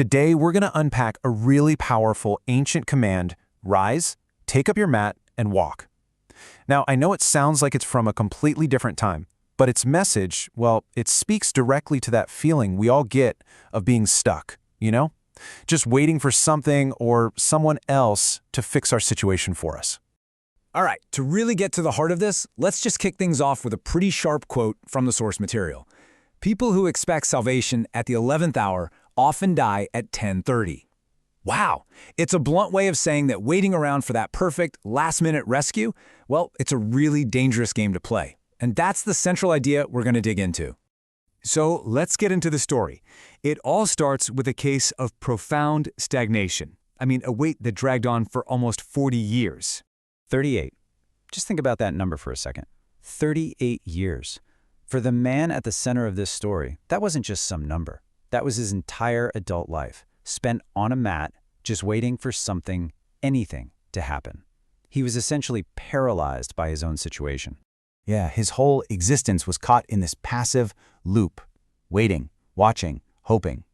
Today, we're going to unpack a really powerful ancient command: rise, take up your mat, and walk. Now, I know it sounds like it's from a completely different time, but its message, well, it speaks directly to that feeling we all get of being stuck, you know? Just waiting for something or someone else to fix our situation for us. All right, to really get to the heart of this, let's just kick things off with a pretty sharp quote from the source material. People who expect salvation at the 11th hour often die at 10:30. Wow, it's a blunt way of saying that waiting around for that perfect last-minute rescue, well, it's a really dangerous game to play. And that's the central idea we're going to dig into. So let's get into the story. It all starts with a case of profound stagnation. A wait that dragged on for almost 40 years. 38. Just think about that number for a second. 38 years. For the man at the center of this story, that wasn't just some number. That was his entire adult life, spent on a mat, just waiting for something, anything, to happen. He was essentially paralyzed by his own situation. Yeah, his whole existence was caught in this passive loop, waiting, watching, hoping.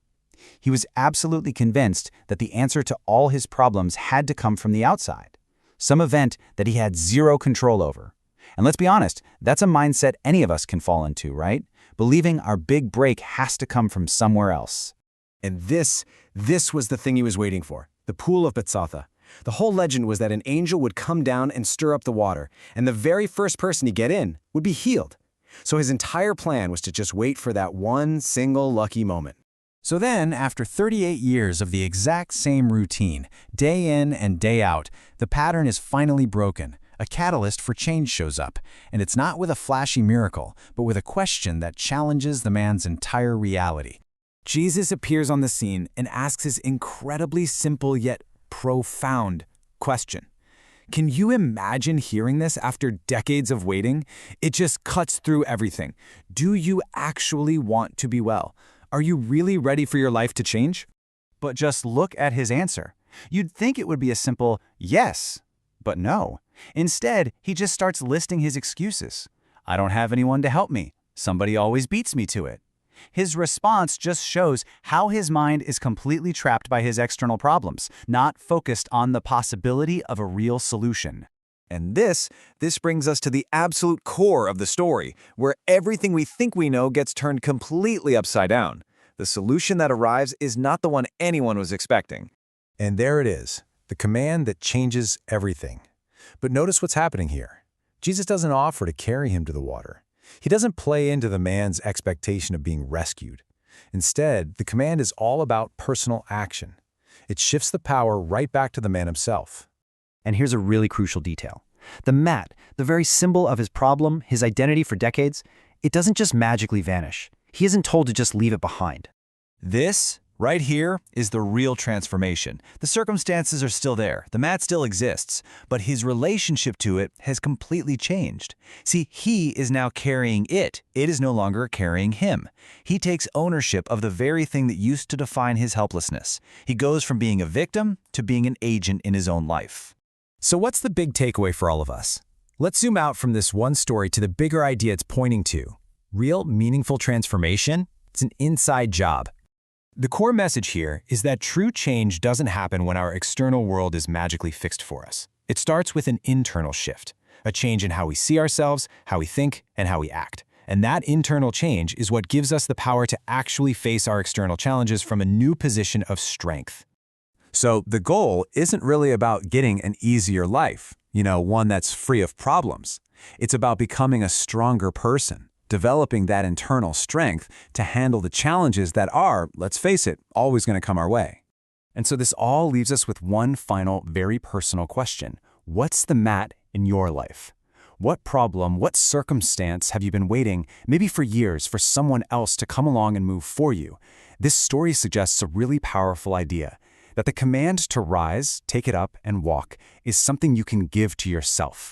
He was absolutely convinced that the answer to all his problems had to come from the outside, some event that he had zero control over. And let's be honest, that's a mindset any of us can fall into, right? Believing our big break has to come from somewhere else. And this was the thing he was waiting for, the pool of Bethesda. The whole legend was that an angel would come down and stir up the water, and the very first person to get in would be healed. So his entire plan was to just wait for that one single lucky moment. So then, after 38 years of the exact same routine, day in and day out, the pattern is finally broken. A catalyst for change shows up, and it's not with a flashy miracle, but with a question that challenges the man's entire reality. Jesus appears on the scene and asks his incredibly simple yet profound question. Can you imagine hearing this after decades of waiting? It just cuts through everything. Do you actually want to be well? Are you really ready for your life to change? But just look at his answer. You'd think it would be a simple yes, but no. Instead, he just starts listing his excuses. I don't have anyone to help me. Somebody always beats me to it. His response just shows how his mind is completely trapped by his external problems, not focused on the possibility of a real solution. And this brings us to the absolute core of the story, where everything we think we know gets turned completely upside down. The solution that arrives is not the one anyone was expecting. And there it is, the command that changes everything. But notice what's happening here. Jesus doesn't offer to carry him to the water. He doesn't play into the man's expectation of being rescued. Instead, the command is all about personal action. It shifts the power right back to the man himself. And here's a really crucial detail. The mat, the very symbol of his problem, his identity for decades, it doesn't just magically vanish. He isn't told to just leave it behind. This, right here, is the real transformation. The circumstances are still there, the mat still exists, but his relationship to it has completely changed. See, he is now carrying it. It is no longer carrying him. He takes ownership of the very thing that used to define his helplessness. He goes from being a victim to being an agent in his own life. So what's the big takeaway for all of us? Let's zoom out from this one story to the bigger idea it's pointing to. Real, meaningful transformation? It's an inside job. The core message here is that true change doesn't happen when our external world is magically fixed for us. It starts with an internal shift, a change in how we see ourselves, how we think, and how we act. And that internal change is what gives us the power to actually face our external challenges from a new position of strength. So the goal isn't really about getting an easier life, one that's free of problems. It's about becoming a stronger person, developing that internal strength to handle the challenges that are, let's face it, always going to come our way. And so this all leaves us with one final, very personal question. What's the mat in your life? What problem, what circumstance have you been waiting, maybe for years, for someone else to come along and move for you? This story suggests a really powerful idea, that the command to rise, take it up, and walk is something you can give to yourself.